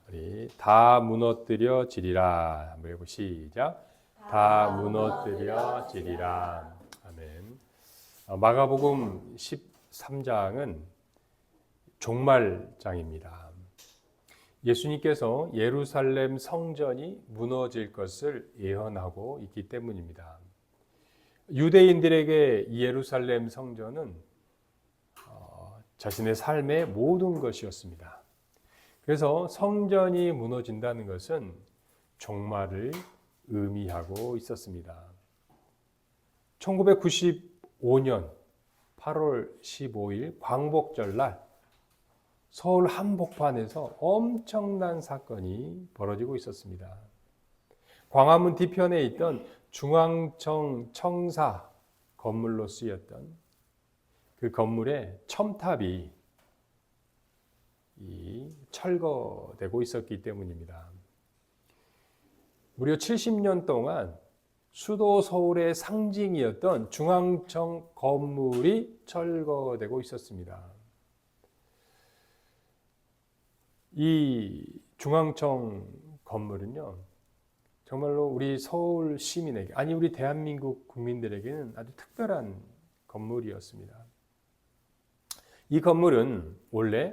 우리 다 무너뜨려지리라. 한번 해보고 시작. 다 무너뜨려지리라. 아멘. 마가복음 13장은 종말장입니다. 예수님께서 예루살렘 성전이 무너질 것을 예언하고 있기 때문입니다. 유대인들에게 이 예루살렘 성전은 자신의 삶의 모든 것이었습니다. 그래서 성전이 무너진다는 것은 종말을 의미하고 있었습니다. 1995년 8월 15일 광복절날 서울 한복판에서 엄청난 사건이 벌어지고 있었습니다. 광화문 뒤편에 있던 중앙청 청사 건물로 쓰였던 그 건물의 첨탑이 철거되고 있었기 때문입니다. 무려 70년 동안 수도 서울의 상징이었던 중앙청 건물이 철거되고 있었습니다. 이 중앙청 건물은요, 정말로 우리 서울 시민에게, 아니 우리 대한민국 국민들에게는 아주 특별한 건물이었습니다. 이 건물은 원래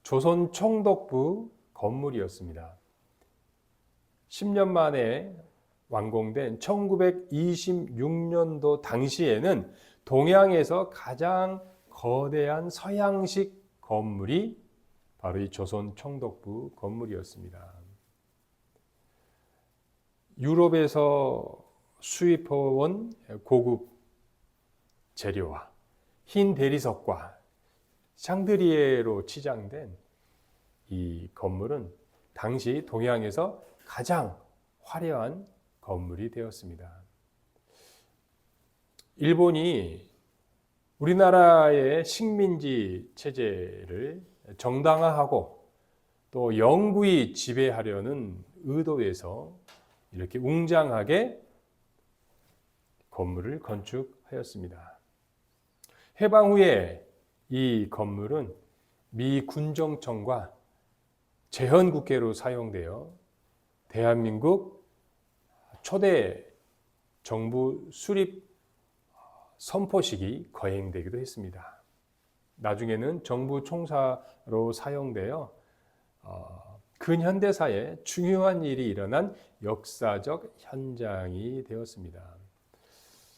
조선 총독부 건물이었습니다. 10년 만에 완공된 1926년도 당시에는 동양에서 가장 거대한 서양식 건물이 바로 이 조선 총독부 건물이었습니다. 유럽에서 수입해온 고급 재료와 흰 대리석과 샹드리에로 치장된 이 건물은 당시 동양에서 가장 화려한 건물이 되었습니다. 일본이 우리나라의 식민지 체제를 정당화하고 또 영구히 지배하려는 의도에서 이렇게 웅장하게 건물을 건축하였습니다. 해방 후에 이 건물은 미 군정청과 제헌국회로 사용되어 대한민국 초대 정부 수립 선포식이 거행되기도 했습니다. 나중에는 정부 총사로 사용되어 근현대사에 중요한 일이 일어난 역사적 현장이 되었습니다.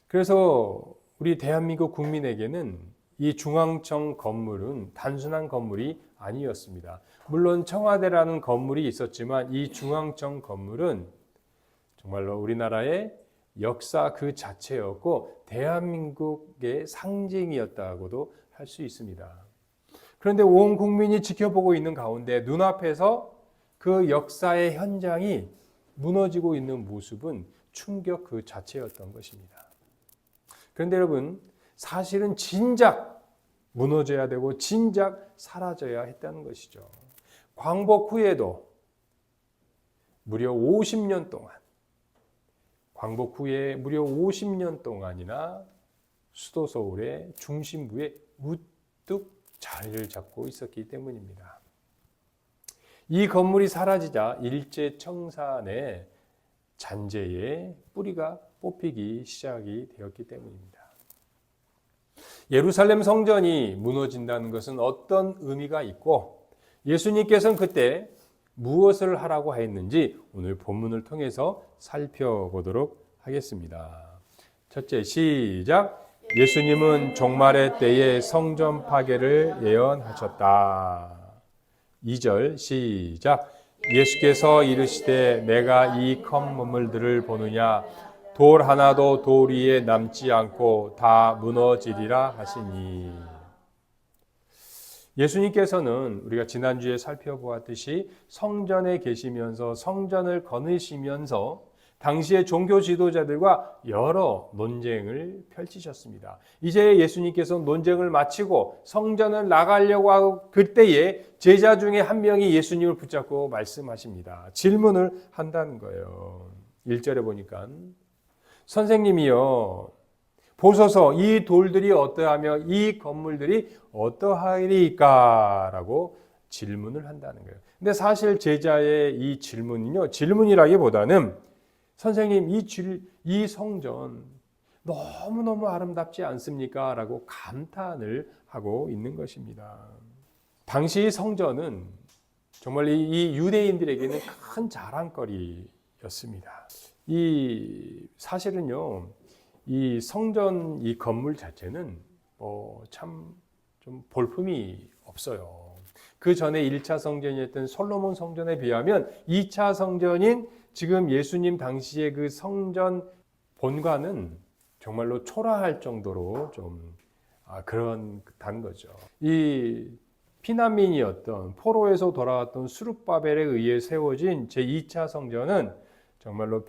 그래서 우리 대한민국 국민에게는 이 중앙청 건물은 단순한 건물이 아니었습니다. 물론 청와대라는 건물이 있었지만 이 중앙청 건물은 정말로 우리나라의 역사 그 자체였고 대한민국의 상징이었다고도 할 수 있습니다. 그런데 온 국민이 지켜보고 있는 가운데 눈앞에서 그 역사의 현장이 무너지고 있는 모습은 충격 그 자체였던 것입니다. 그런데 여러분, 사실은 진작 무너져야 되고 진작 사라져야 했다는 것이죠. 광복 후에도 무려 50년 동안, 광복 후에 무려 50년 동안이나 수도 서울의 중심부에 우뚝 자리를 잡고 있었기 때문입니다. 이 건물이 사라지자 일제청산의 잔재의 뿌리가 뽑히기 시작이 되었기 때문입니다. 예루살렘 성전이 무너진다는 것은 어떤 의미가 있고 예수님께서는 그때 무엇을 하라고 했는지 오늘 본문을 통해서 살펴보도록 하겠습니다. 첫째, 시작. 예수님은 종말의 때에 성전 파괴를 예언하셨다. 2절 시작. 예수께서 이르시되 내가 이 건물들을 보느냐 돌 하나도 돌 위에 남지 않고 다 무너지리라 하시니. 예수님께서는 우리가 지난주에 살펴보았듯이 성전에 계시면서 성전을 거느시면서 당시의 종교 지도자들과 여러 논쟁을 펼치셨습니다. 이제 예수님께서 논쟁을 마치고 성전을 나가려고 하고 그때에 제자 중에 한 명이 예수님을 붙잡고 말씀하십니다. 질문을 한다는 거예요. 1절에 보니까 선생님이요, 보소서 이 돌들이 어떠하며 이 건물들이 어떠하리까? 라고 질문을 한다는 거예요. 근데 사실 제자의 이 질문은요, 질문이라기보다는 선생님, 이 성전 너무너무 아름답지 않습니까? 라고 감탄을 하고 있는 것입니다. 당시 성전은 정말 이 유대인들에게는 큰 자랑거리였습니다. 사실은요, 이 성전 이 건물 자체는 참 좀 볼품이 없어요. 그 전에 1차 성전이었던 솔로몬 성전에 비하면 2차 성전인 지금 예수님 당시의 그 성전 본관은 정말로 초라할 정도로 좀 그런 거죠. 이 피난민이었던 포로에서 돌아왔던 스룹바벨에 의해 세워진 제2차 성전은 정말로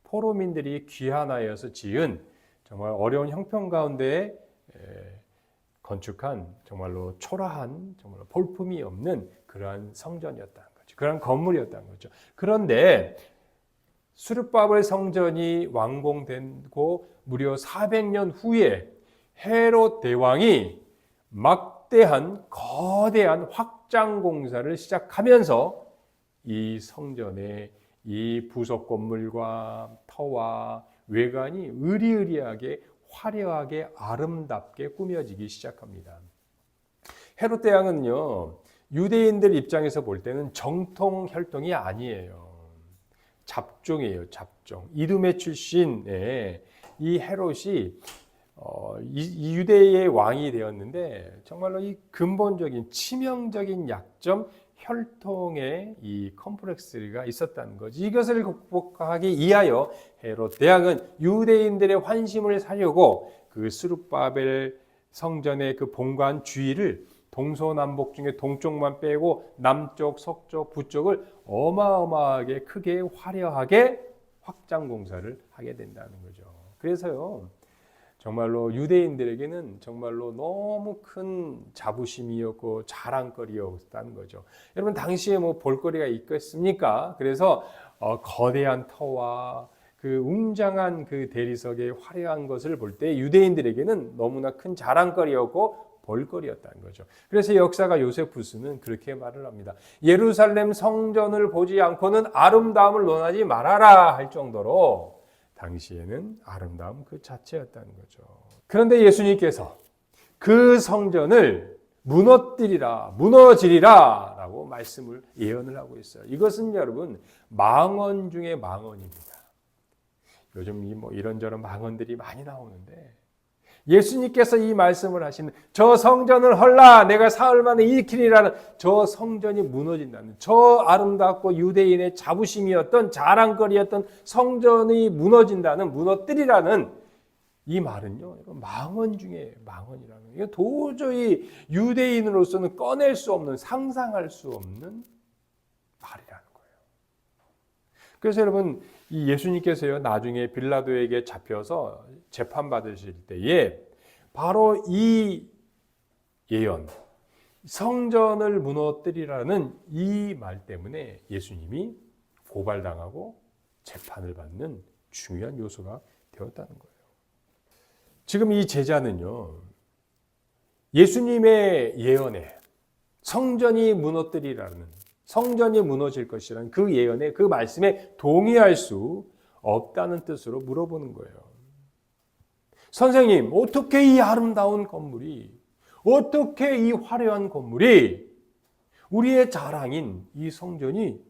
포로민들이 귀환하여서 지은 정말 어려운 형편 가운데 건축한 정말로 초라한 정말로 볼품이 없는 그러한 성전이었다는 거죠. 그러한 건물이었다는 거죠. 그런데 스룹바벨 성전이 완공되고 무려 400년 후에 헤롯 대왕이 막대한 거대한 확장 공사를 시작하면서 이 성전의 이 부속 건물과 터와 외관이 으리으리하게 화려하게 아름답게 꾸며지기 시작합니다. 헤롯 대왕은요, 유대인들 입장에서 볼 때는 정통 혈통이 아니에요. 잡종이에요, 잡종. 이두메 출신의 이 헤롯이 이 유대의 왕이 되었는데 정말로 이 근본적인 치명적인 약점, 혈통의 이 컴플렉스가 있었다는 거지. 이것을 극복하기 위하여 헤롯 대왕은 유대인들의 환심을 사려고 그 스룹바벨 성전의 그 본관 주위를 동서남북 중에 동쪽만 빼고 남쪽, 서쪽, 북쪽을 어마어마하게 크게 화려하게 확장 공사를 하게 된다는 거죠. 그래서요, 정말로 유대인들에게는 정말로 너무 큰 자부심이었고 자랑거리였다는 거죠. 여러분, 당시에 뭐 볼거리가 있겠습니까? 그래서 거대한 터와 그 웅장한 그 대리석의 화려한 것을 볼 때 유대인들에게는 너무나 큰 자랑거리였고 볼거리였다는 거죠. 그래서 역사가 요세푸스는 그렇게 말을 합니다. 예루살렘 성전을 보지 않고는 아름다움을 논하지 말아라 할 정도로 당시에는 아름다움 그 자체였다는 거죠. 그런데 예수님께서 그 성전을 무너지리라 라고 예언을 하고 있어요. 이것은 여러분 망언 중에 망언입니다. 요즘 이런저런 망언들이 많이 나오는데 예수님께서 이 말씀을 하시는 저 성전을 헐라 내가 사흘 만에 일으키리라는 저 성전이 무너진다는, 저 아름답고 유대인의 자부심이었던 자랑거리였던 성전이 무너뜨리라는 이 말은요, 망언 중에 망언이라는 거예요. 도저히 유대인으로서는 꺼낼 수 없는, 상상할 수 없는 말이라는 거예요. 그래서 여러분, 이 예수님께서요, 나중에 빌라도에게 잡혀서 재판받으실 때에 바로 이 예언, 성전을 무너뜨리라는 이 말 때문에 예수님이 고발당하고 재판을 받는 중요한 요소가 되었다는 거예요. 지금 이 제자는요, 예수님의 예언에 성전이 무너질 것이라는 그 예언에, 그 말씀에 동의할 수 없다는 뜻으로 물어보는 거예요. 선생님, 어떻게 이 아름다운 건물이, 어떻게 이 화려한 건물이 우리의 자랑인 이 성전이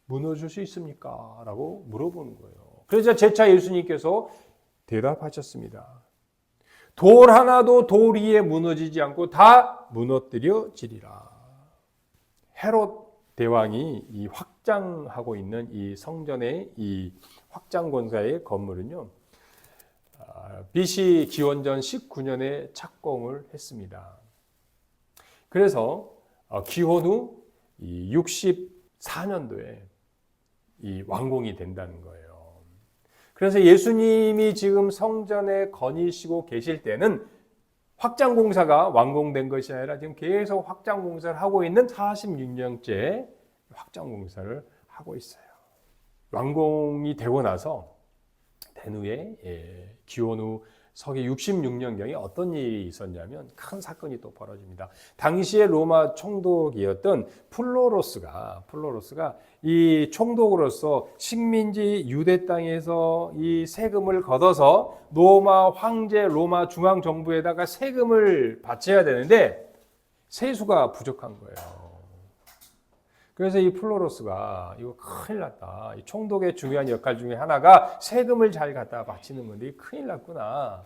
무너질 수 있습니까? 라고 물어보는 거예요. 그래서 제차 예수님께서 대답하셨습니다. 돌 하나도 돌 위에 무너지지 않고 다 무너뜨려지리라. 헤롯 대왕이 이 확장하고 있는 이 성전의 이 확장 공사의 건물은요, BC 기원전 19년에 착공을 했습니다. 그래서 기원 후 64년도에 이 완공이 된다는 거예요. 그래서 예수님이 지금 성전에 거니시고 계실 때는 확장 공사가 완공된 것이 아니라 지금 계속 확장 공사를 하고 있는 46년째 확장 공사를 하고 있어요. 완공이 되고 나서 된 후에 기원 후 서기 66년경에 어떤 일이 있었냐면 큰 사건이 또 벌어집니다. 당시에 로마 총독이었던 플로로스가 이 총독으로서 식민지 유대 땅에서 이 세금을 걷어서 로마 황제, 로마 중앙 정부에다가 세금을 바쳐야 되는데 세수가 부족한 거예요. 그래서 이 플로로스가 이거 큰일 났다. 이 총독의 중요한 역할 중에 하나가 세금을 잘 갖다 바치는 건데 큰일 났구나.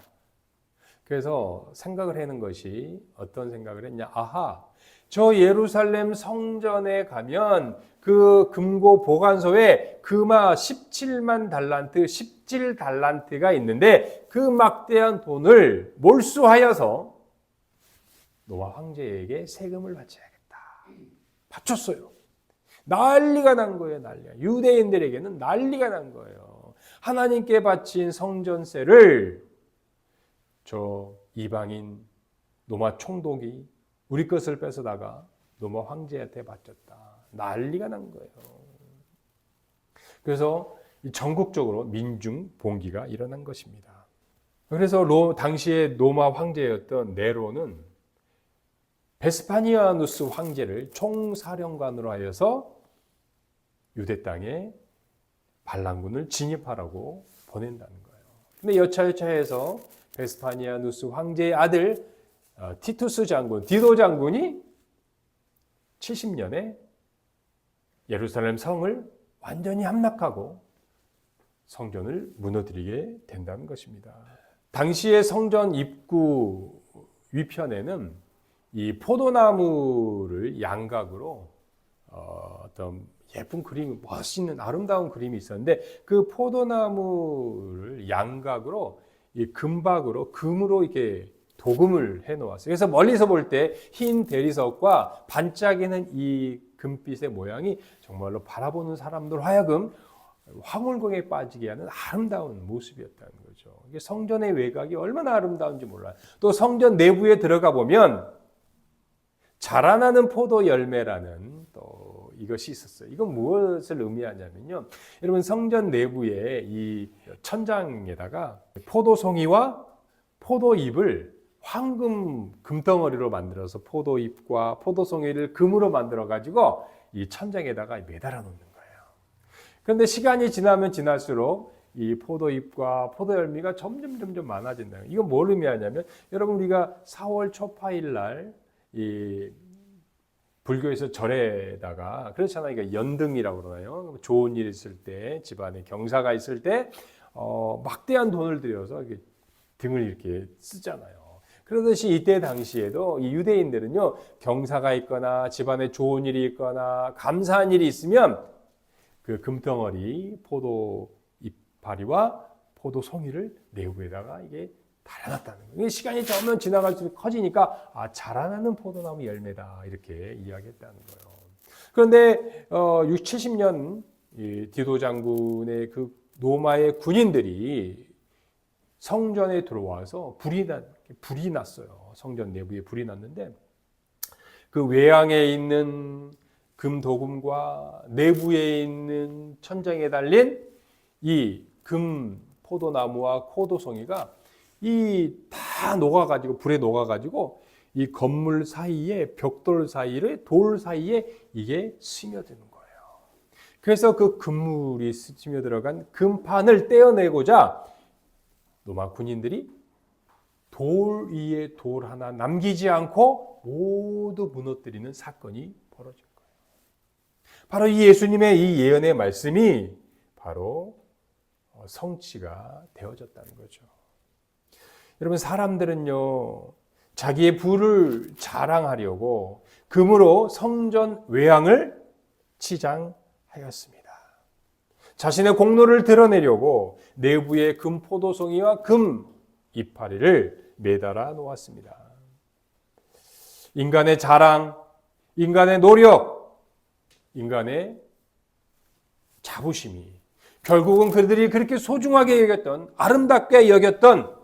그래서 생각을 해는 것이 어떤 생각을 했냐. 아하, 저 예루살렘 성전에 가면 그 금고 보관소에 금화 17만 달란트, 17달란트가 있는데 그 막대한 돈을 몰수하여서 노아 황제에게 세금을 바쳐야겠다. 바쳤어요. 난리가 난 거예요. 난리가. 유대인들에게는 난리가 난 거예요. 하나님께 바친 성전세를 저 이방인 로마 총독이 우리 것을 뺏어다가 로마 황제한테 바쳤다. 난리가 난 거예요. 그래서 전국적으로 민중 봉기가 일어난 것입니다. 그래서 당시에 로마 황제였던 네로는 베스파니아누스 황제를 총사령관으로 하여서 유대 땅에 반란군을 진입하라고 보낸다는 거예요. 근데 여차여차해서 베스파니아누스 황제의 아들 티투스 장군, 디도 장군이 70년에 예루살렘 성을 완전히 함락하고 성전을 무너뜨리게 된다는 것입니다. 당시의 성전 입구 위편에는 이 포도나무를 양각으로 어떤 예쁜 그림, 멋있는 아름다운 그림이 있었는데 그 포도나무를 양각으로 이 금으로 이렇게 도금을 해 놓았어요. 그래서 멀리서 볼 때 흰 대리석과 반짝이는 이 금빛의 모양이 정말로 바라보는 사람들 하여금 황홀경에 빠지게 하는 아름다운 모습이었다는 거죠. 이게 성전의 외곽이 얼마나 아름다운지 몰라요. 또 성전 내부에 들어가 보면 자라나는 포도 열매라는 또 이것이 있었어요. 이건 무엇을 의미하냐면요. 여러분 성전 내부에 이 천장에다가 포도송이와 포도잎을 금덩어리로 만들어서 포도잎과 포도송이를 금으로 만들어 가지고 이 천장에다가 매달아 놓는 거예요. 그런데 시간이 지나면 지날수록 이 포도잎과 포도열매가 점점 많아진다. 이건 뭘 의미하냐면 여러분 우리가 4월 초파일 날 이 불교에서 절에다가 그렇잖아요. 그러니까 연등이라고 그러나요? 좋은 일 있을 때, 집안에 경사가 있을 때 막대한 돈을 들여서 이렇게 등을 이렇게 쓰잖아요. 그러듯이 이때 당시에도 이 유대인들은요 경사가 있거나 집안에 좋은 일이 있거나 감사한 일이 있으면 그 금덩어리 포도 이파리와 포도 송이를 내부에다가 이게 달아났다는 거예요. 시간이 점점 지나갈수록 커지니까 자라나는 포도나무 열매다 이렇게 이야기했다는 거예요. 그런데 70년 디도 장군의 그 로마의 군인들이 성전에 들어와서 불이 났어요. 성전 내부에 불이 났는데 그 외양에 있는 금도금과 내부에 있는 천장에 달린 이 금 포도나무와 포도송이가 다 녹아가지고 불에 녹아가지고 이 건물 사이에 벽돌 사이에 돌 사이에 이게 스며드는 거예요. 그래서 그 금물이 스며 들어간 금판을 떼어내고자 로마 군인들이 돌 위에 돌 하나 남기지 않고 모두 무너뜨리는 사건이 벌어진 거예요. 바로 이 예수님의 이 예언의 말씀이 바로 성취가 되어졌다는 거죠. 여러분 사람들은요 자기의 부를 자랑하려고 금으로 성전 외양을 치장하였습니다. 자신의 공로를 드러내려고 내부에 금 포도송이와 금 이파리를 매달아 놓았습니다. 인간의 자랑, 인간의 노력, 인간의 자부심이 결국은 그들이 그렇게 소중하게 여겼던 아름답게 여겼던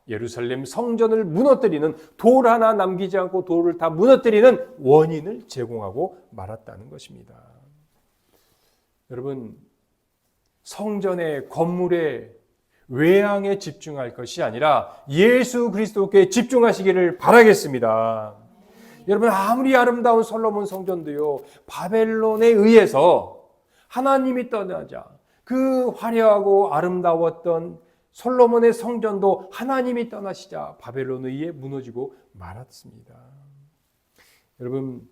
예루살렘 성전을 무너뜨리는 돌 하나 남기지 않고 돌을 다 무너뜨리는 원인을 제공하고 말았다는 것입니다. 여러분 성전의 건물의 외양에 집중할 것이 아니라 예수 그리스도께 집중하시기를 바라겠습니다. 여러분, 아무리 아름다운 솔로몬 성전도요, 바벨론에 의해서 하나님이 떠나자 그 화려하고 아름다웠던 솔로몬의 성전도 하나님이 떠나시자 바벨론에 의해 무너지고 말았습니다. 여러분,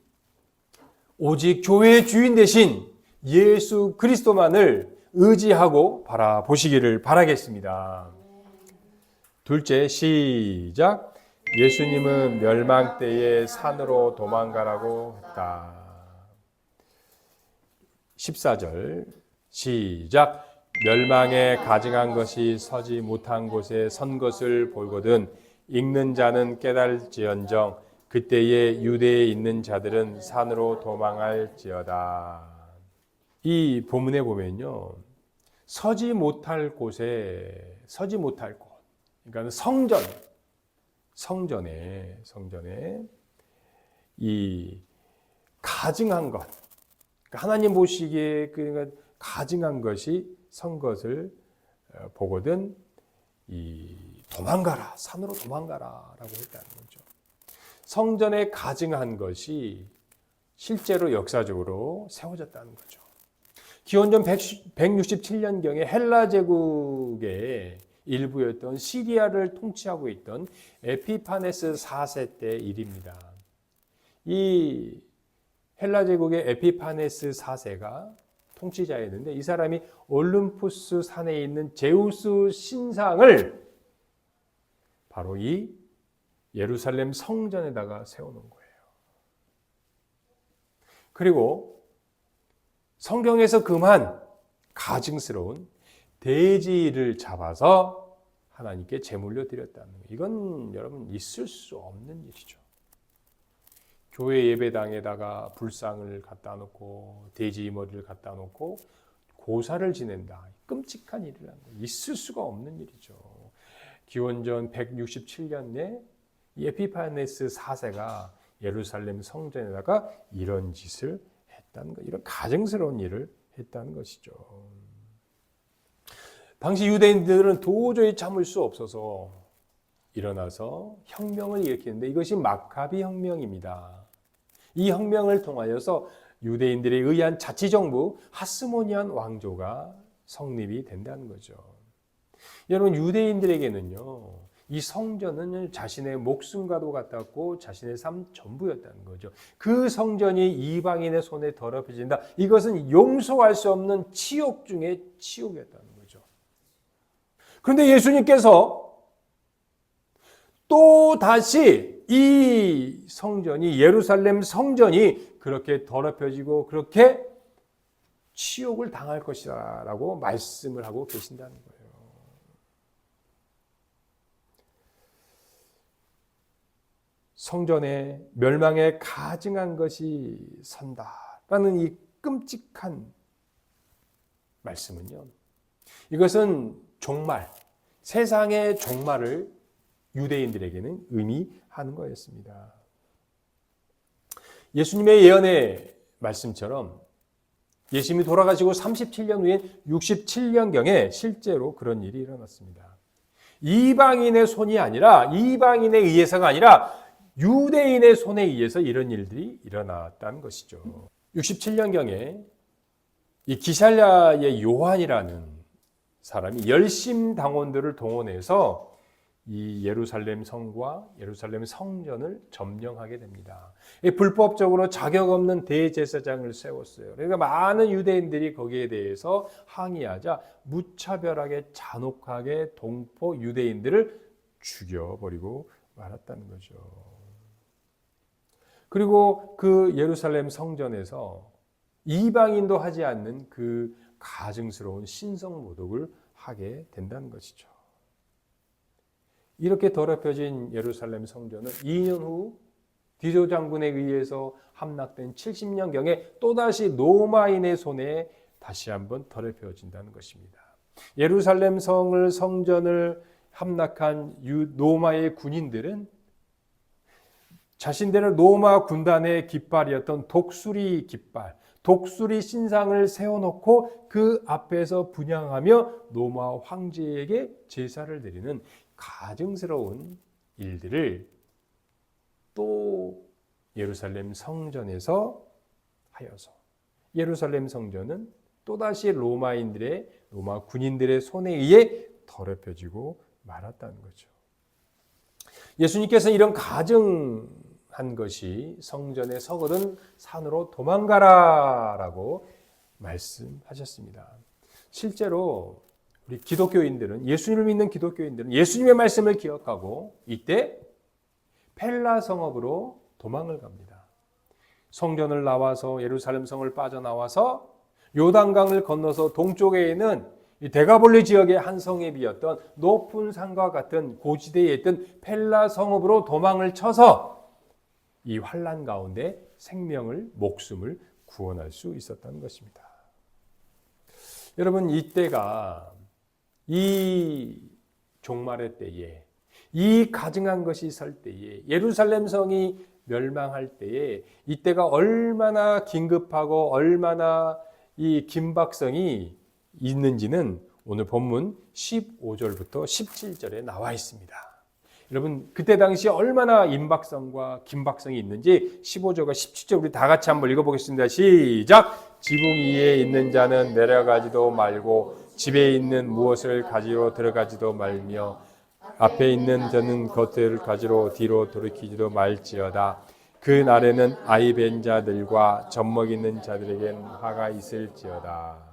오직 교회의 주인 되신 예수 그리스도만을 의지하고 바라보시기를 바라겠습니다. 둘째, 시작. 예수님은 멸망 때에 산으로 도망가라고 했다. 14절 시작. 멸망에 가증한 것이 서지 못한 곳에 선 것을 보거든 읽는 자는 깨달을지언정 그때에 유대에 있는 자들은 산으로 도망할지어다. 이 본문에 보면요, 서지 못할 곳에 서지 못할 곳, 그러니까 성전에 이 가증한 것, 그러니까 하나님 보시기에 그러니까 가증한 것이 선 것을 보거든 이 도망가라, 산으로 도망가라라고 했다는 거죠. 성전에 가증한 것이 실제로 역사적으로 세워졌다는 거죠. 기원전 167년경에 헬라 제국의 일부였던 시리아를 통치하고 있던 에피파네스 4세 때 일입니다. 이 헬라 제국의 에피파네스 4세가 통치자였는데 이 사람이 올림푸스 산에 있는 제우스 신상을 바로 이 예루살렘 성전에다가 세워놓은 거예요. 그리고 성경에서 금한 가증스러운 돼지를 잡아서 하나님께 제물로 드렸다는 거예요. 이건 여러분 있을 수 없는 일이죠. 교회 예배당에다가 불상을 갖다 놓고 돼지 머리를 갖다 놓고 고사를 지낸다. 끔찍한 일이라는 거예요. 있을 수가 없는 일이죠. 기원전 167년에 에피파네스 4세가 예루살렘 성전에다가 이런 짓을 했다는 거예요. 이런 가증스러운 일을 했다는 것이죠. 당시 유대인들은 도저히 참을 수 없어서 일어나서 혁명을 일으키는데 이것이 마카비 혁명입니다. 이 혁명을 통하여서 유대인들에 의한 자치정부 하스모니안 왕조가 성립이 된다는 거죠. 여러분, 유대인들에게는요, 이 성전은 자신의 목숨과도 같았고 자신의 삶 전부였다는 거죠. 그 성전이 이방인의 손에 더럽혀진다. 이것은 용서할 수 없는 치욕 중에 치욕이었다는 거죠. 그런데 예수님께서 또 다시 이 성전이, 예루살렘 성전이 그렇게 더럽혀지고 그렇게 치욕을 당할 것이라고 말씀을 하고 계신다는 거예요. 성전에 멸망에 가증한 것이 선다라는 이 끔찍한 말씀은요, 이것은 종말, 세상의 종말을 유대인들에게는 의미하는 거였습니다. 예수님의 예언의 말씀처럼 예수님이 돌아가시고 37년 후인 67년경에 실제로 그런 일이 일어났습니다. 이방인의 손이 아니라, 이방인에 의해서가 아니라 유대인의 손에 의해서 이런 일들이 일어났다는 것이죠. 67년경에 이 기살랴의 요한이라는 사람이 열심당원들을 동원해서 이 예루살렘 성과 예루살렘 성전을 점령하게 됩니다. 불법적으로 자격 없는 대제사장을 세웠어요. 그러니까 많은 유대인들이 거기에 대해서 항의하자 무차별하게 잔혹하게 동포 유대인들을 죽여버리고 말았다는 거죠. 그리고 그 예루살렘 성전에서 이방인도 하지 않는 그 가증스러운 신성 모독을 하게 된다는 것이죠. 이렇게 더럽혀진 예루살렘 성전은 2년 후 디도 장군에 의해서 함락된 70년경에 또다시 로마인의 손에 다시 한번 더럽혀진다는 것입니다. 예루살렘 성전을 함락한 로마의 군인들은 자신들의 로마 군단의 깃발이었던 독수리 깃발, 독수리 신상을 세워놓고 그 앞에서 분향하며 로마 황제에게 제사를 드리는 가증스러운 일들을 또 예루살렘 성전에서 하여서 예루살렘 성전은 또다시 로마 군인들의 손에 의해 더럽혀지고 말았다는 거죠. 예수님께서는 이런 가증한 것이 성전에 서거든 산으로 도망가라라고 말씀하셨습니다. 실제로 우리 기독교인들은, 예수님을 믿는 기독교인들은 예수님의 말씀을 기억하고 이때 펠라 성읍으로 도망을 갑니다. 성전을 나와서 예루살렘 성을 빠져나와서 요단강을 건너서 동쪽에 있는 이 데가볼리 지역의 한 성에 비었던 높은 산과 같은 고지대에 있던 펠라 성읍으로 도망을 쳐서 이 환난 가운데 목숨을 구원할 수 있었다는 것입니다. 여러분, 이때가 이 종말의 때에, 이 가증한 것이 설 때에, 예루살렘 성이 멸망할 때에 이때가 얼마나 긴급하고 얼마나 이 긴박성이 있는지는 오늘 본문 15절부터 17절에 나와 있습니다. 여러분, 그때 당시 얼마나 임박성과 긴박성이 있는지 15절과 17절 우리 다 같이 한번 읽어보겠습니다. 시작! 지붕 위에 있는 자는 내려가지도 말고 집에 있는 무엇을 가지러 들어가지도 말며 앞에 있는 자는 겉을 가지러 뒤로 돌이키지도 말지어다. 그 날에는 아이벤 자들과 젖먹이는 자들에겐 화가 있을지어다.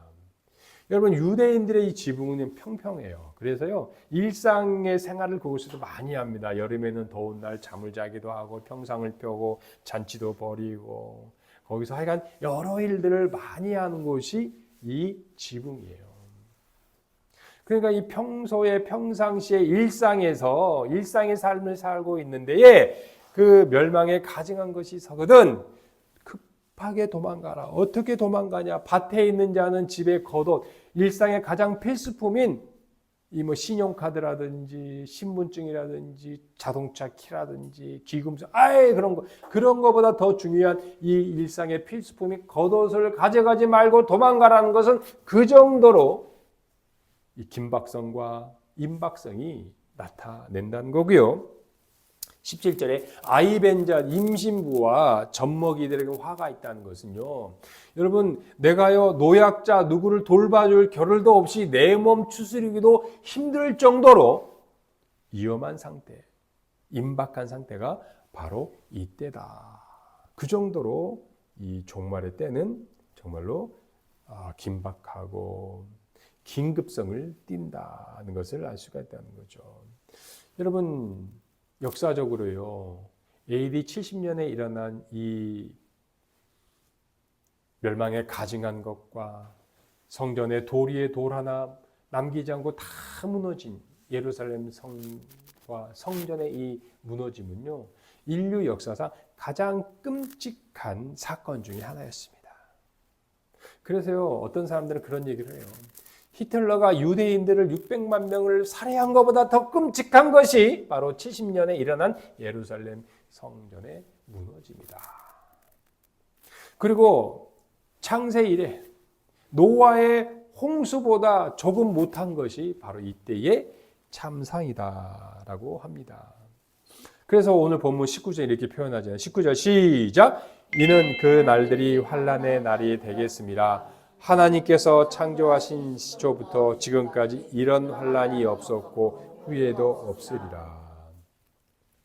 여러분, 유대인들의 이 지붕은 평평해요. 그래서요, 일상의 생활을 그곳에서 많이 합니다. 여름에는 더운 날 잠을 자기도 하고 평상을 펴고 잔치도 벌이고 거기서 하여간 여러 일들을 많이 하는 곳이 이 지붕이에요. 그러니까 이 평상시의 일상의 삶을 살고 있는데 그 멸망에 가증한 것이 서거든 급하게 도망가라. 어떻게 도망가냐? 밭에 있는 자는 집에 겉옷, 일상의 가장 필수품인 이 신용카드라든지 신분증이라든지 자동차 키라든지 기금서, 그런 거보다 더 중요한 이 일상의 필수품인 겉옷을 가져가지 말고 도망가라는 것은 그 정도로 이 긴박성과 임박성이 나타낸다는 거고요. 17절에 아이벤자 임신부와 젖먹이들에게 화가 있다는 것은요, 여러분, 내가요 노약자 누구를 돌봐줄 겨를도 없이 내 몸 추스리기도 힘들 정도로 위험한 상태, 임박한 상태가 바로 이때다. 그 정도로 이 종말의 때는 정말로 긴박하고 긴급성을 띈다는 것을 알 수가 있다는 거죠. 여러분, 역사적으로요, AD 70년에 일어난 이 멸망에 가증한 것과 성전에 돌 위에 돌 하나 남기지 않고 다 무너진 예루살렘 성과 성전의 이 무너짐은요, 인류 역사상 가장 끔찍한 사건 중에 하나였습니다. 그래서요, 어떤 사람들은 그런 얘기를 해요. 히틀러가 유대인들을 600만 명을 살해한 것보다 더 끔찍한 것이 바로 70년에 일어난 예루살렘 성전의 무너짐이다. 그리고 창세 이래 노아의 홍수보다 조금 못한 것이 바로 이때의 참상이다라고 합니다. 그래서 오늘 본문 19절 이렇게 표현하잖아요. 19절 시작! 이는 그 날들이 환난의 날이 되겠습니다. 하나님께서 창조하신 시초부터 지금까지 이런 환난이 없었고 후에도 없으리라.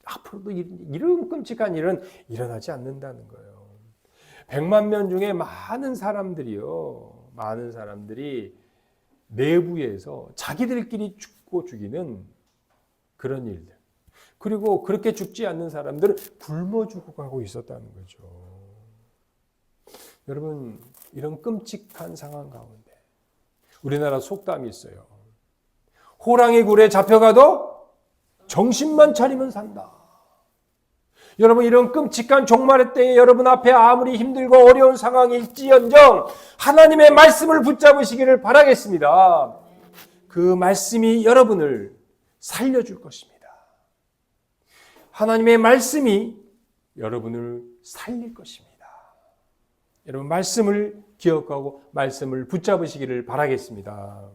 앞으로도 이런 끔찍한 일은 일어나지 않는다는 거예요. 100만 명 중에 많은 사람들이 내부에서 자기들끼리 죽고 죽이는 그런 일들. 그리고 그렇게 죽지 않는 사람들은 굶어 죽어가고 있었다는 거죠. 여러분, 이런 끔찍한 상황 가운데 우리나라 속담이 있어요. 호랑이 굴에 잡혀가도 정신만 차리면 산다. 여러분, 이런 끔찍한 종말의 때에 여러분 앞에 아무리 힘들고 어려운 상황일지언정 하나님의 말씀을 붙잡으시기를 바라겠습니다. 그 말씀이 여러분을 살려줄 것입니다. 하나님의 말씀이 여러분을 살릴 것입니다. 여러분 말씀을 기억하고 말씀을 붙잡으시기를 바라겠습니다.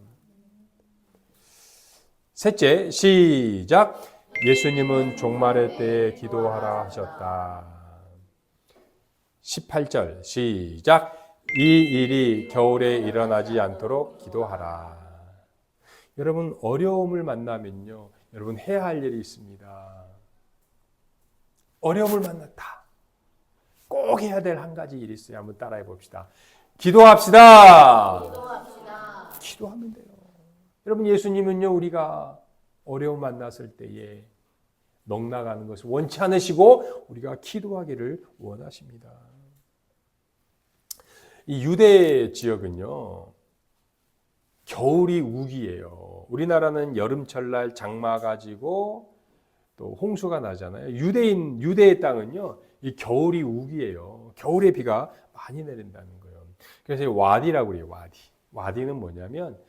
셋째, 시작. 예수님은 종말의 때에 기도하라 하셨다. 18절 시작. 이 일이 겨울에 일어나지 않도록 기도하라. 여러분 어려움을 만나면요, 여러분 해야 할 일이 있습니다. 어려움을 만났다. 꼭 해야 될 한 가지 일이 있어요. 한번 따라해 봅시다. 기도합시다. 기도하면 돼요. 여러분 예수님은요, 우리가 어려움 만났을 때에 넉나가는 것을 원치 않으시고 우리가 기도하기를 원하십니다. 이 유대 지역은요, 겨울이 우기예요. 우리나라는 여름철날 장마 가지고 또 홍수가 나잖아요. 유대의 땅은요, 이 겨울이 우기예요. 겨울에 비가 많이 내린다는 거예요. 그래서 와디라고 해요. 와디는 뭐냐면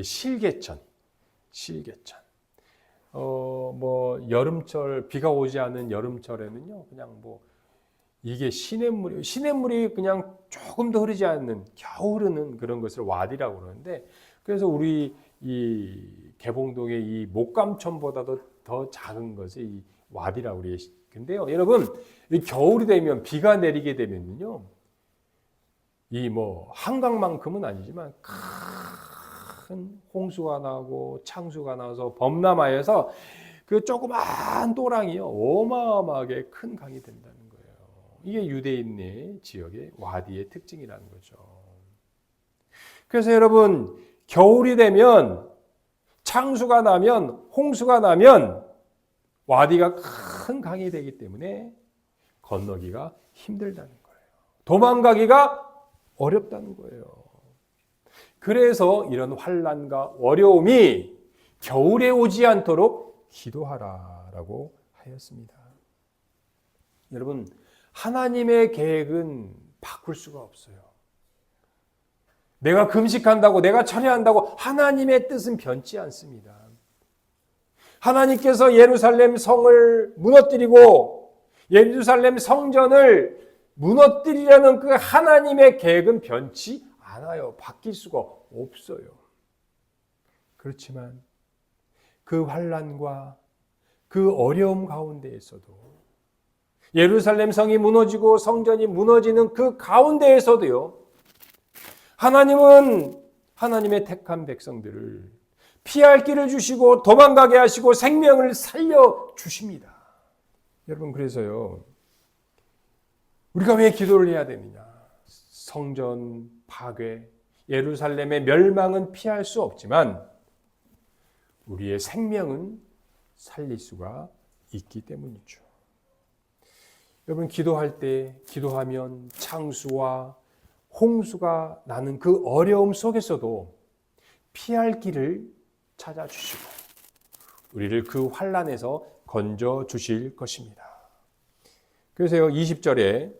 실개천. 여름철 비가 오지 않은 여름철에는요, 그냥 이게 시냇물이 그냥 조금 더 흐르지 않는 겨우 흐르는 그런 것을 와디라고 그러는데, 그래서 우리 이 개봉동의 이 목감천보다도 더 작은 것이 이 와디라고 그래요. 근데요, 여러분, 이 겨울이 되면 비가 내리게 되면요, 한강만큼은 아니지만 큰 홍수가 나고 창수가 나서 범람하여서 그 조그만 또랑이요, 어마어마하게 큰 강이 된다는 거예요. 이게 유대인의 지역의 와디의 특징이라는 거죠. 그래서 여러분, 겨울이 되면, 창수가 나면, 홍수가 나면 와디가 큰 강이 되기 때문에 건너기가 힘들다는 거예요. 도망가기가 어렵다는 거예요. 그래서 이런 환난과 어려움이 겨울에 오지 않도록 기도하라라고 하였습니다. 여러분, 하나님의 계획은 바꿀 수가 없어요. 내가 금식한다고, 내가 철회한다고 하나님의 뜻은 변치 않습니다. 하나님께서 예루살렘 성을 무너뜨리고 예루살렘 성전을 무너뜨리려는 그 하나님의 계획은 변치 않아요. 바뀔 수가 없어요. 그렇지만 그 환난과 그 어려움 가운데에서도, 예루살렘 성이 무너지고 성전이 무너지는 그 가운데에서도요, 하나님은 하나님의 택한 백성들을 피할 길을 주시고 도망가게 하시고 생명을 살려주십니다. 여러분, 그래서요, 우리가 왜 기도를 해야 되느냐? 성전 파괴, 예루살렘의 멸망은 피할 수 없지만 우리의 생명은 살릴 수가 있기 때문이죠. 여러분, 기도하면 창수와 홍수가 나는 그 어려움 속에서도 피할 길을 찾아주시고 우리를 그 환난에서 건져 주실 것입니다. 그래서 20절에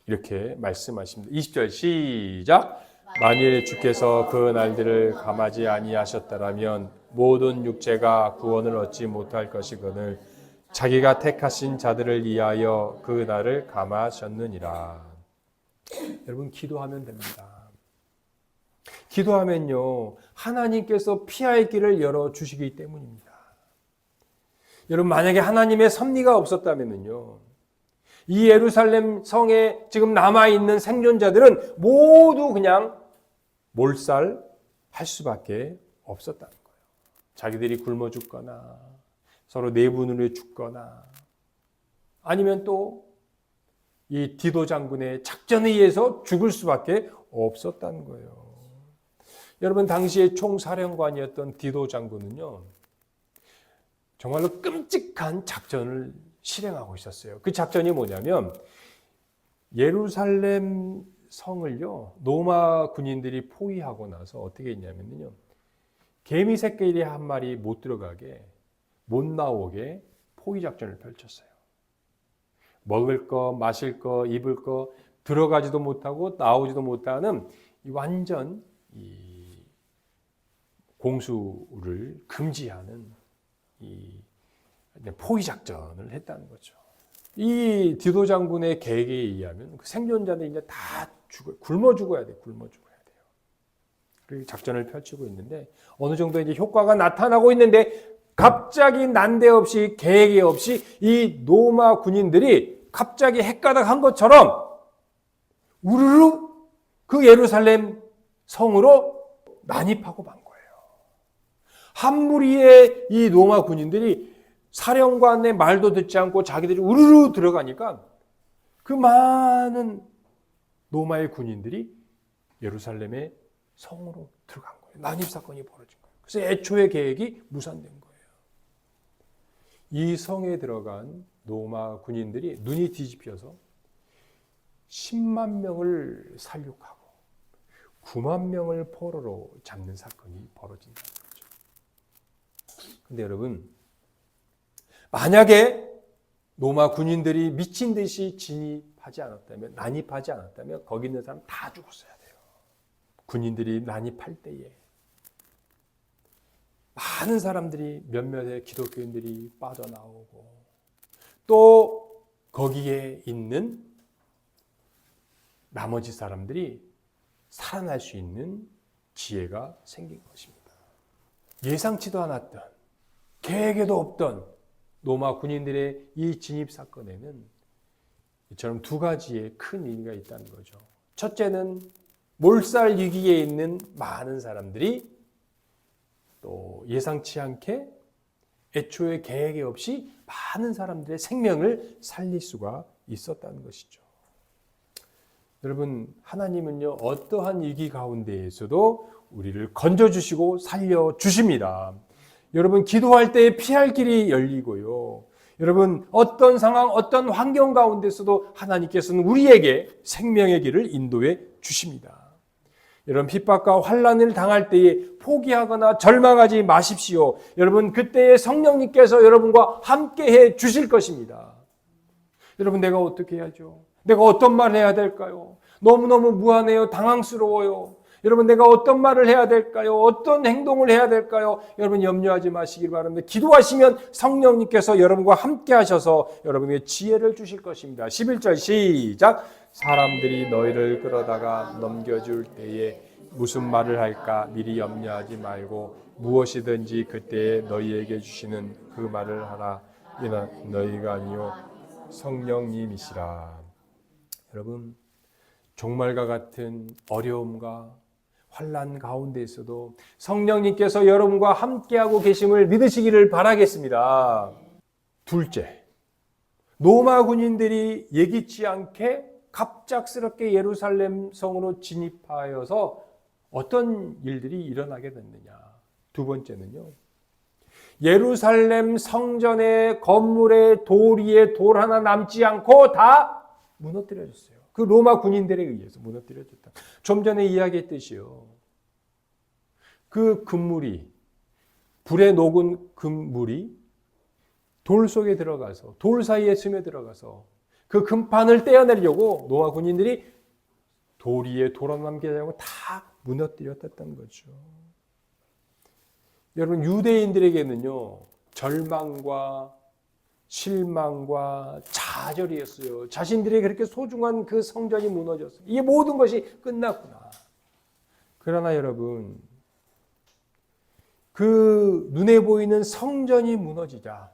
이렇게 말씀하십니다. 20절 시작. 만일 주께서 그 날들을 감하지 아니하셨더라면 모든 육체가 구원을 얻지 못할 것이거늘 자기가 택하신 자들을 위하여 그 날을 감하셨느니라. 여러분, 기도하면 됩니다. 기도하면요, 하나님께서 피할 길을 열어주시기 때문입니다. 여러분, 만약에 하나님의 섭리가 없었다면요, 이 예루살렘 성에 지금 남아있는 생존자들은 모두 그냥 몰살할 수밖에 없었다는 거예요. 자기들이 굶어 죽거나 서로 내분으로 죽거나 아니면 또 이 디도 장군의 작전에 의해서 죽을 수밖에 없었다는 거예요. 여러분, 당시에 총사령관이었던 디도 장군은요, 정말로 끔찍한 작전을 실행하고 있었어요. 그 작전이 뭐냐면, 예루살렘 성을요, 로마 군인들이 포위하고 나서 어떻게 했냐면요, 개미 새끼리 한 마리 못 들어가게, 못 나오게 포위 작전을 펼쳤어요. 먹을 거, 마실 거, 입을 거 들어가지도 못하고 나오지도 못하는 완전 공수를 금지하는 포위 작전을 했다는 거죠. 이 디도 장군의 계획에 의하면 그 생존자들이 이제 다 굶어 죽어야 돼. 굶어 죽어야 돼요. 그리고 작전을 펼치고 있는데 어느 정도 이제 효과가 나타나고 있는데 갑자기 난데없이 계획이 없이 이 로마 군인들이 갑자기 헷가닥한 것처럼 우르르 그 예루살렘 성으로 난입하고 만 거예요. 한 무리의 이 로마 군인들이 사령관의 말도 듣지 않고 자기들이 우르르 들어가니까 그 많은 로마의 군인들이 예루살렘의 성으로 들어간 거예요. 난입사건이 벌어진 거예요. 그래서 애초의 계획이 무산된 거예요. 이 성에 들어간 로마 군인들이 눈이 뒤집혀서 10만 명을 살육하고 9만 명을 포로로 잡는 사건이 벌어진다는 거죠. 그런데 여러분, 만약에 로마 군인들이 미친 듯이 난입하지 않았다면 거기 있는 사람 다 죽었어야 돼요. 군인들이 난입할 때에 많은 사람들이 몇몇의 기독교인들이 빠져나오고 또 거기에 있는 나머지 사람들이 살아날 수 있는 기회가 생긴 것입니다. 예상치도 않았던, 계획에도 없던 로마 군인들의 이 진입 사건에는 이처럼 두 가지의 큰 의미가 있다는 거죠. 첫째는 몰살 위기에 있는 많은 사람들이 또 예상치 않게 애초에 계획이 없이 많은 사람들의 생명을 살릴 수가 있었다는 것이죠. 여러분, 하나님은요, 어떠한 위기 가운데에서도 우리를 건져주시고 살려주십니다. 여러분, 기도할 때 피할 길이 열리고요. 여러분, 어떤 상황, 어떤 환경 가운데서도 하나님께서는 우리에게 생명의 길을 인도해 주십니다. 여러분, 핍박과 환난을 당할 때에 포기하거나 절망하지 마십시오. 여러분, 그때에 성령님께서 여러분과 함께해 주실 것입니다. 여러분, 내가 어떻게 해야죠? 내가 어떤 말을 해야 될까요? 너무너무 무한해요. 당황스러워요. 여러분, 내가 어떤 말을 해야 될까요? 어떤 행동을 해야 될까요? 여러분, 염려하지 마시길 바랍니다. 기도하시면 성령님께서 여러분과 함께 하셔서 여러분에게 지혜를 주실 것입니다. 11절 시작. 사람들이 너희를 끌어다가 넘겨줄 때에 무슨 말을 할까 미리 염려하지 말고 무엇이든지 그때에 너희에게 주시는 그 말을 하라. 이는 너희가 아니요 성령님이시라. 여러분, 종말과 같은 어려움과 환난 가운데에서도 성령님께서 여러분과 함께하고 계심을 믿으시기를 바라겠습니다. 둘째, 로마 군인들이 예기치 않게 갑작스럽게 예루살렘 성으로 진입하여서 어떤 일들이 일어나게 됐느냐. 두 번째는요, 예루살렘 성전의 건물의 돌 위에 돌 하나 남지 않고 다 무너뜨려졌어요. 그 로마 군인들에 의해서 무너뜨려졌다. 좀 전에 이야기했듯이요. 그 금물이, 불에 녹은 금물이 돌 속에 들어가서, 돌 사이에 스며들어가서 그 금판을 떼어내려고 로마 군인들이 돌 위에 돌 하나 남기지 않고 다 무너뜨렸다는 거죠. 여러분, 유대인들에게는요, 절망과 실망과 좌절이었어요. 자신들이 그렇게 소중한 그 성전이 무너졌어요. 이 모든 것이 끝났구나. 그러나 여러분, 그 눈에 보이는 성전이 무너지자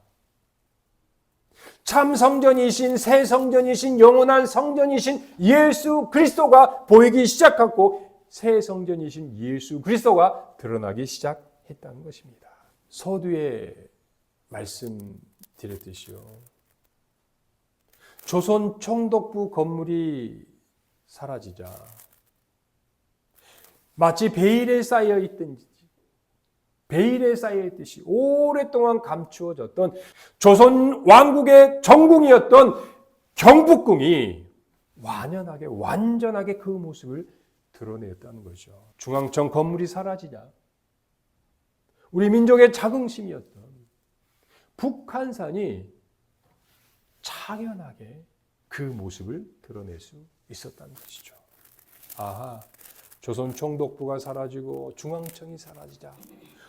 참 성전이신, 새 성전이신, 영원한 성전이신 예수 그리스도가 보이기 시작하고 새 성전이신 예수 그리스도가 드러나기 시작했다는 것입니다. 서두에 말씀드렸듯이요. 조선 총독부 건물이 사라지자 마치 베일에 쌓여있듯이 오랫동안 감추어졌던 조선 왕국의 정궁이었던 경복궁이 완전하게 그 모습을 드러냈다는 거죠. 중앙청 건물이 사라지자 우리 민족의 자긍심이었던 북한산이 창연하게 그 모습을 드러낼 수 있었다는 것이죠. 아하, 조선 총독부가 사라지고 중앙청이 사라지자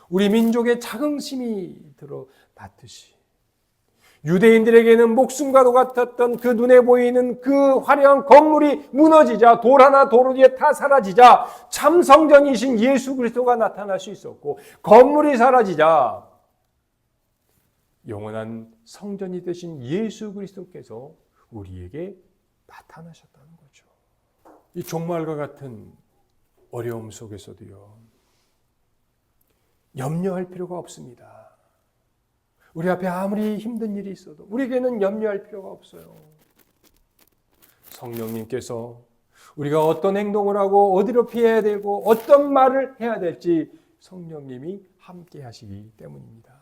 우리 민족의 자긍심이 드러났듯이 유대인들에게는 목숨과도 같았던 그 눈에 보이는 그 화려한 건물이 무너지자 돌 하나 도로 위에 다 사라지자 참 성전이신 예수 그리스도가 나타날 수 있었고, 건물이 사라지자 영원한 성전이 되신 예수 그리스도께서 우리에게 나타나셨다는 거죠. 이 종말과 같은 어려움 속에서도요, 염려할 필요가 없습니다. 우리 앞에 아무리 힘든 일이 있어도 우리에게는 염려할 필요가 없어요. 성령님께서 우리가 어떤 행동을 하고 어디로 피해야 되고 어떤 말을 해야 될지 성령님이 함께 하시기 때문입니다.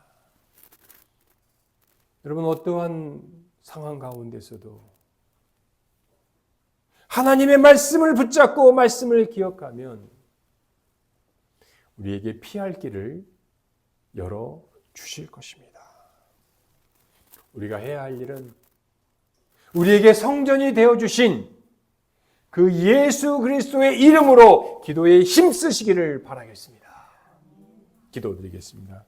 여러분, 어떠한 상황 가운데서도 하나님의 말씀을 붙잡고 말씀을 기억하면 우리에게 피할 길을 열어 주실 것입니다. 우리가 해야 할 일은 우리에게 성전이 되어주신 그 예수 그리스도의 이름으로 기도에 힘쓰시기를 바라겠습니다. 기도드리겠습니다.